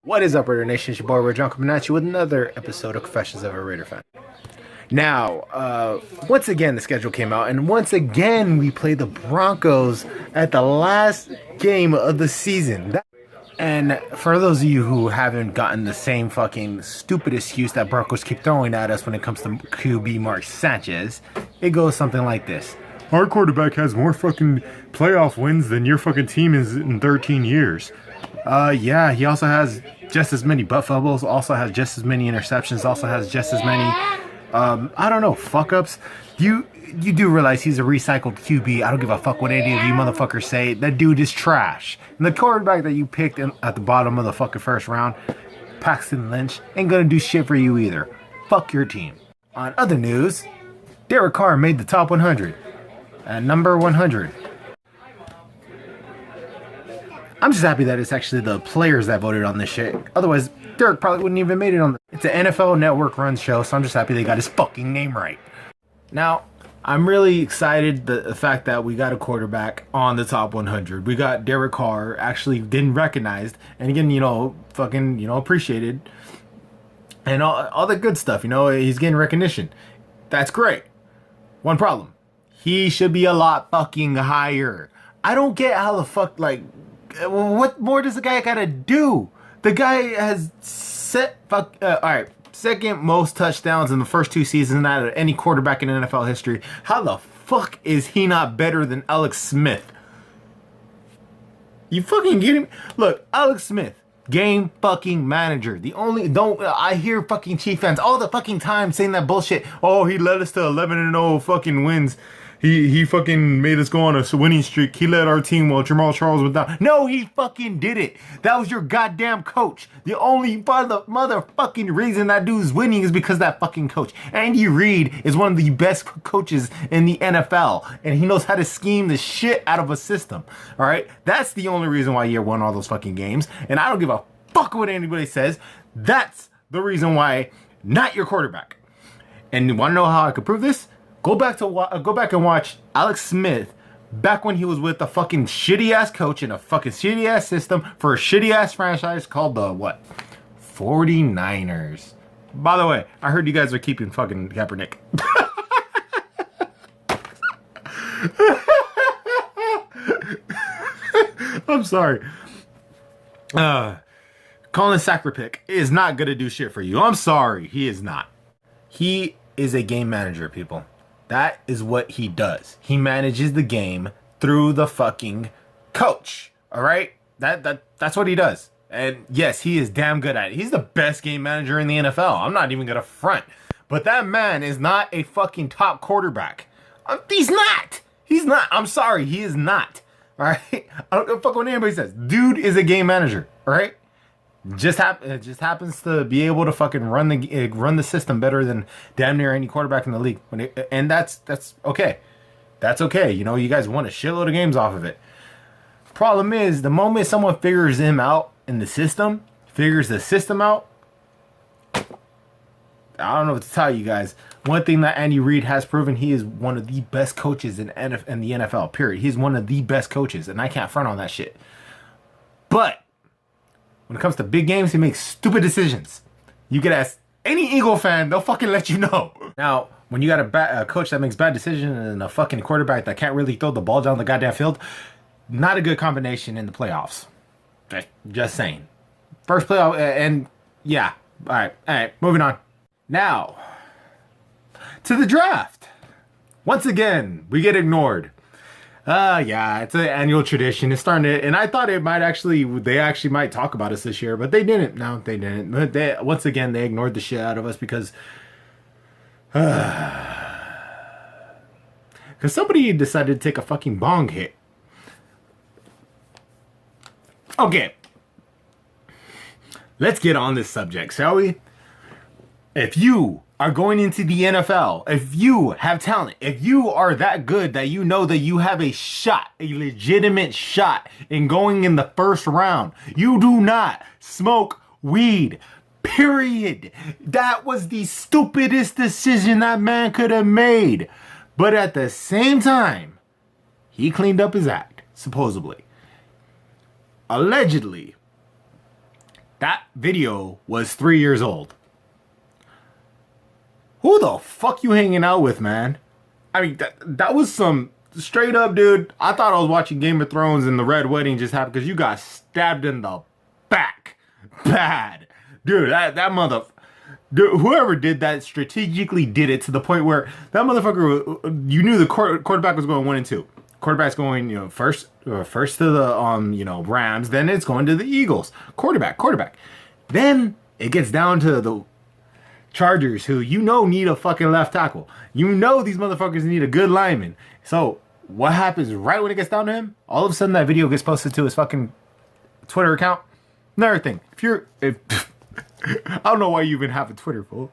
What is up, Raider Nation? It's your boy Ray John coming at you with another episode of Confessions of a Raider Fan. Now, once again, the schedule came out, and once again, we played the Broncos at the last game of the season. And for those of you who haven't gotten the same fucking stupid excuse that Broncos keep throwing at us when it comes to QB Mark Sanchez, it goes something like this. Our quarterback has more fucking playoff wins than your fucking team is in 13 years. Yeah, he also has just as many butt fumbles, also has just as many interceptions, also has just as many, I don't know, fuck-ups. You do realize he's a recycled QB. I don't give a fuck what any of you motherfuckers say. That dude is trash. And the quarterback that you picked at the bottom of the fucking first round, Paxton Lynch, ain't gonna do shit for you either. Fuck your team. On other news, Derek Carr made the top 100 at number 100. I'm just happy that it's actually the players that voted on this shit. Otherwise, Derek probably wouldn't even made it on. It's an NFL Network run show, so I'm just happy they got his fucking name right. Now, I'm really excited the fact that we got a quarterback on the top 100. We got Derek Carr, actually getting recognized, and again, fucking, appreciated, and all the good stuff. He's getting recognition. That's great. One problem: he should be a lot fucking higher. I don't get how the fuck, what more does the guy gotta do? The guy has second most touchdowns in the first two seasons out of any quarterback in NFL history. How the fuck is he not better than Alex Smith? You fucking get me? Look, Alex Smith, game fucking manager. I hear fucking Chief fans all the fucking time saying that bullshit. Oh, he led us to 11-0 fucking wins. He fucking made us go on a winning streak. He led our team while Jamal Charles was down. No, he fucking did it. That was your goddamn coach. The only part of the motherfucking reason that dude's winning is because of that fucking coach. Andy Reid is one of the best coaches in the NFL, and he knows how to scheme the shit out of a system. All right? That's the only reason why he won all those fucking games, and I don't give a fuck what anybody says. That's the reason why, not your quarterback. And you want to know how I could prove this? Go back and watch Alex Smith back when he was with a fucking shitty ass coach in a fucking shitty ass system for a shitty ass franchise called the 49ers. By the way, I heard you guys are keeping fucking Kaepernick. I'm sorry. Colin Kaepernick is not gonna do shit for you. I'm sorry, he is not. He is a game manager, people. That is what he does. He manages the game through the fucking coach. All right? That's what he does. And yes, he is damn good at it. He's the best game manager in the NFL. I'm not even going to front. But that man is not a fucking top quarterback. He's not. He's not. I'm sorry. He is not. All right? I don't give a fuck what anybody says. Dude is a game manager. All right? It just happens to be able to fucking run the system better than damn near any quarterback in the league. And that's okay. That's okay. You guys won a shitload of games off of it. Problem is, the moment someone figures him out in the system, figures the system out, I don't know what to tell you guys. One thing that Andy Reid has proven, he is one of the best coaches in the NFL, period. He's one of the best coaches, and I can't front on that shit. But when it comes to big games, he makes stupid decisions. You could ask any Eagle fan, they'll fucking let you know. Now, when you got a coach that makes bad decisions and a fucking quarterback that can't really throw the ball down the goddamn field, not a good combination in the playoffs. Just saying. First playoff, and yeah. All right, moving on. Now, to the draft. Once again, we get ignored. Yeah, it's an annual tradition. It's starting to, and I thought they actually might talk about us this year, but they didn't. No, they didn't. But once again, they ignored the shit out of us because somebody decided to take a fucking bong hit. Okay. Let's get on this subject, shall we? If you are going into the NFL, if you have talent, if you are that good that you know that you have a shot, a legitimate shot in going in the first round, you do not smoke weed. Period. That was the stupidest decision that man could have made. But at the same time, he cleaned up his act, supposedly. Allegedly, That video was 3 years old. Who the fuck you hanging out with, man? I mean, that was some straight up, dude. I thought I was watching Game of Thrones and the Red Wedding just happened because you got stabbed in the back. Bad. Dude, that mother... Dude, whoever did that strategically did it to the point where that motherfucker, you knew the quarterback was going 1 and 2. Quarterback's going, first to the, Rams, then it's going to the Eagles. Quarterback. Then it gets down to the Chargers, who need a fucking left tackle. These motherfuckers need a good lineman. So what happens right when it gets down to him? All of a sudden that video gets posted to his fucking Twitter account. Another thing, if I don't know why you even have a Twitter, fool.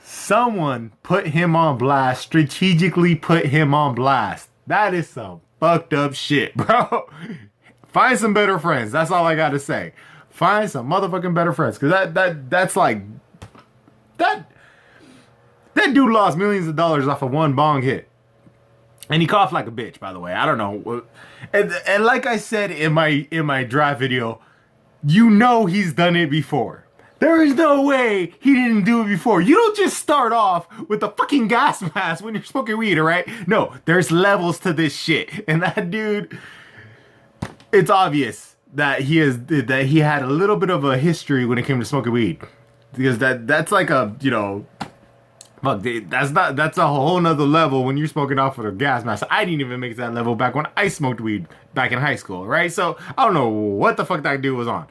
Someone put him on blast, strategically put him on blast. That is some fucked up shit, bro. Find some better friends. That's all I gotta say. Find some motherfucking better friends. Cause that's like that dude lost millions of dollars off of one bong hit. And he coughed like a bitch, by the way. I don't know. And like I said in my draft video, he's done it before. There is no way he didn't do it before. You don't just start off with a fucking gas mask when you're smoking weed, all right? No, there's levels to this shit. And that dude, it's obvious that he had a little bit of a history when it came to smoking weed. Because that's like a, fuck, that's a whole nother level when you're smoking off of a gas mask. I didn't even make that level back when I smoked weed back in high school, right? So I don't know what the fuck that dude was on.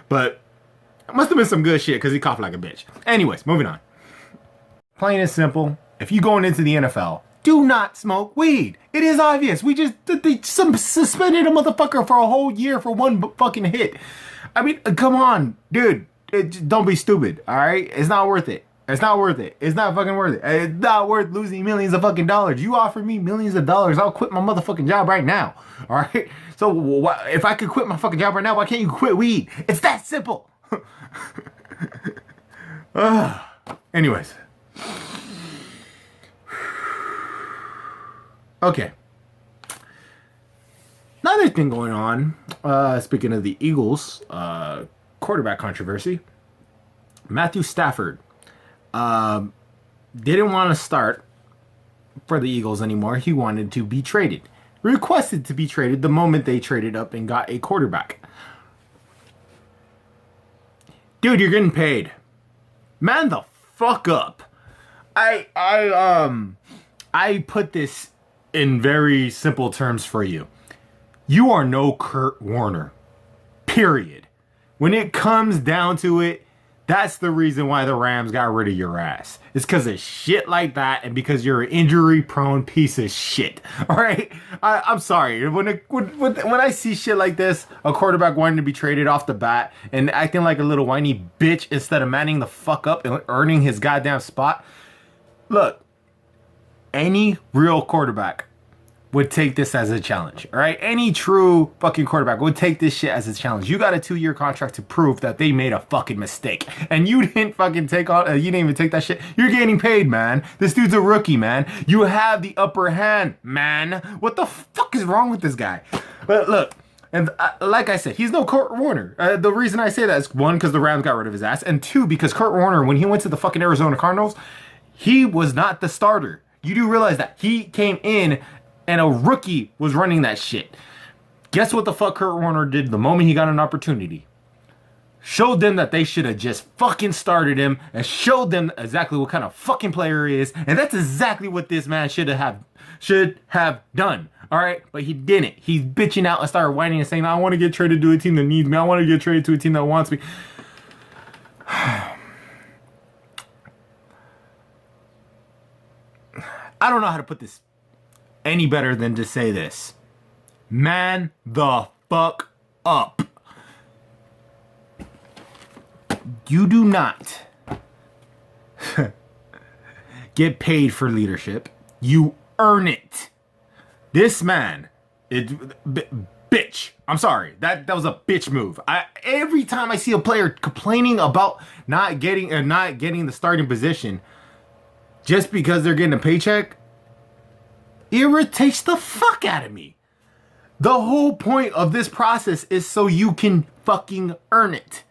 But it must have been some good shit because he coughed like a bitch. Anyways, moving on. Plain and simple, if you going into the NFL, do not smoke weed. It is obvious. They suspended a motherfucker for a whole year for one fucking hit. I mean, come on, dude. Don't be stupid, all right? It's not worth it. It's not worth it. It's not fucking worth it. It's not worth losing millions of fucking dollars. You offer me millions of dollars, I'll quit my motherfucking job right now. All right? So if I could quit my fucking job right now, why can't you quit weed? It's that simple. Anyways. Okay. Another thing going on, speaking of the Eagles, quarterback controversy, Matthew Stafford didn't want to start for the Eagles anymore. He wanted to be traded. Requested to be traded the moment they traded up and got a quarterback. Dude, you're getting paid. Man the fuck up. I put this in very simple terms for you. You are no Kurt Warner. Period. When it comes down to it, that's the reason why the Rams got rid of your ass. It's because of shit like that and because you're an injury-prone piece of shit. All right? I'm sorry. When I see shit like this, a quarterback wanting to be traded off the bat and acting like a little whiny bitch instead of manning the fuck up and earning his goddamn spot. Look, any real quarterback would take this as a challenge, all right? Any true fucking quarterback would take this shit as a challenge. You got a 2-year contract to prove that they made a fucking mistake. And you didn't fucking you didn't even take that shit. You're getting paid, man. This dude's a rookie, man. You have the upper hand, man. What the fuck is wrong with this guy? But look, and like I said, he's no Kurt Warner. The reason I say that is, 1, because the Rams got rid of his ass, and 2, because Kurt Warner, when he went to the fucking Arizona Cardinals, he was not the starter. You do realize that. He came in and a rookie was running that shit. Guess what the fuck Kurt Warner did the moment he got an opportunity? Showed them that they should have just fucking started him and showed them exactly what kind of fucking player he is. And that's exactly what this man should have done. All right? But he didn't. He's bitching out and started whining and saying, I want to get traded to a team that needs me. I want to get traded to a team that wants me. I don't know how to put this any better than to say this. Man the fuck up. You do not get paid for leadership. You earn it. This man, bitch. I'm sorry. That was a bitch move. Every time I see a player complaining about not getting the starting position just because they're getting a paycheck, irritates the fuck out of me. The whole point of this process is so you can fucking earn it.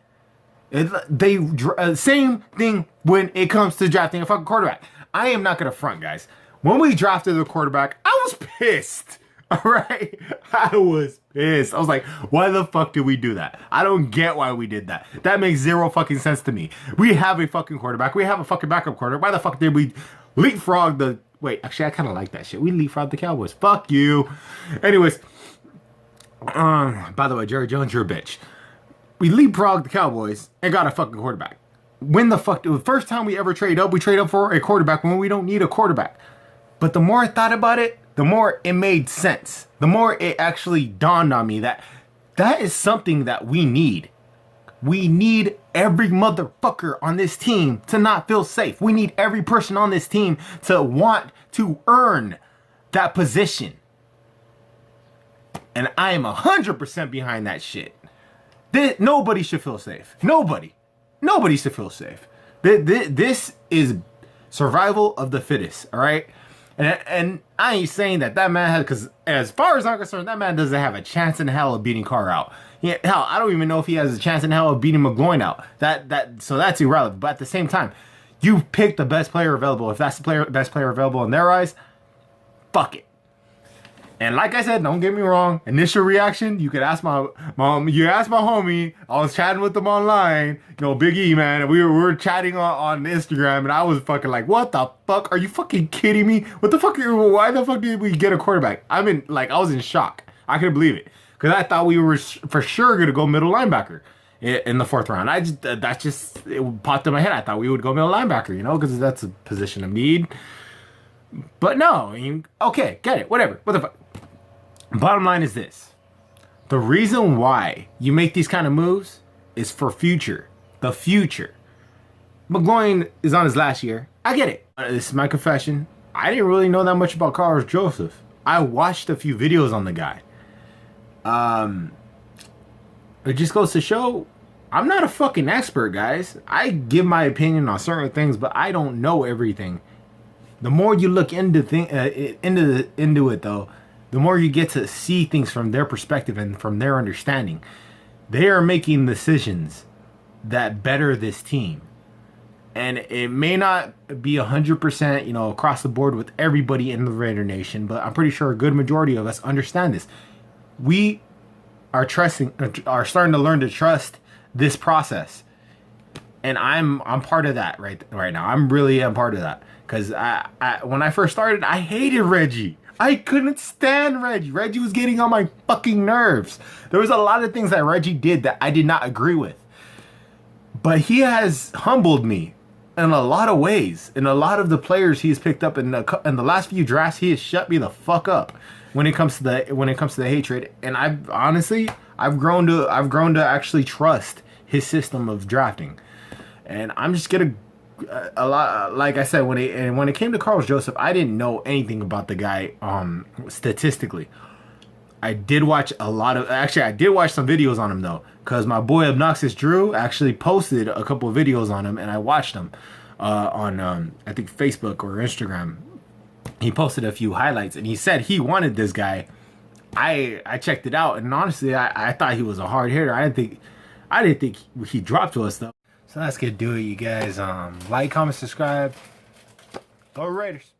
Same thing when it comes to drafting a fucking quarterback. I am not gonna front, guys. When we drafted the quarterback, I was pissed. All right, I was pissed. I was like, why the fuck did we do that? I don't get why we did that. That makes zero fucking sense to me. We have a fucking quarterback. We have a fucking backup quarterback. Why the fuck did we leapfrog the... Wait, actually, I kind of like that shit. We leapfrogged the Cowboys. Fuck you. Anyways, by the way, Jerry Jones, you're a bitch. We leapfrogged the Cowboys and got a fucking quarterback. When the fuck... The first time we ever trade up, we trade up for a quarterback when we don't need a quarterback. But the more I thought about it, the more it made sense. The more it actually dawned on me that that is something that we need. We need every motherfucker on this team to not feel safe. We need every person on this team to want to earn that position. And I am 100% behind that shit. Nobody should feel safe. Nobody should feel safe. This is survival of the fittest, all right? And I ain't saying that man has, because as far as I'm concerned, that man doesn't have a chance in hell of beating Carr out. Yeah, hell, I don't even know if he has a chance in hell of beating McGloin out. So that's irrelevant. But at the same time, you pick the best player available. If that's the best player available in their eyes, fuck it. And like I said, don't get me wrong. Initial reaction, you could ask my mom. You asked my homie. I was chatting with him online. You know, Big E, man. And we were chatting on Instagram, and I was fucking like, "What the fuck? Are you fucking kidding me? What the fuck? Why the fuck did we get a quarterback?" I was in shock. I couldn't believe it because I thought we were for sure gonna go middle linebacker in the 4th round. It popped in my head. I thought we would go middle linebacker, you know, because that's a position of need. But no, okay, get it, whatever. What the fuck? Bottom line is this. The reason why you make these kind of moves is for the future. McGloin is on his last year. I get it. This is my confession. I didn't really know that much about Carlos Joseph. I watched a few videos on the guy. It just goes to show I'm not a fucking expert, guys. I give my opinion on certain things, but I don't know everything. The more you look into it, though, the more you get to see things from their perspective and from their understanding. They are making decisions that better this team. And it may not be 100%, you know, across the board with everybody in the Raider Nation, but I'm pretty sure a good majority of us understand this. We are starting to learn to trust this process. And I'm part of that right now. I'm part of that. Because when I first started, I hated Reggie. I couldn't stand Reggie. Reggie was getting on my fucking nerves. There was a lot of things that Reggie did that I did not agree with. But he has humbled me in a lot of ways. In a lot of the players he's picked up in the last few drafts, he has shut me the fuck up when it comes to the hatred. And I've grown to actually trust his system of drafting. And I'm just gonna a lot, like I said, when it came to Carlos Joseph, I didn't know anything about the guy statistically. I did watch some videos on him though, because my boy Obnoxious Drew actually posted a couple of videos on him, and I watched them on I think Facebook or Instagram. He posted a few highlights, and he said he wanted this guy. I checked it out, and honestly, I thought he was a hard hitter. I didn't think he dropped to us though. So let's get do it, you guys. Like, comment, subscribe. Go Raiders.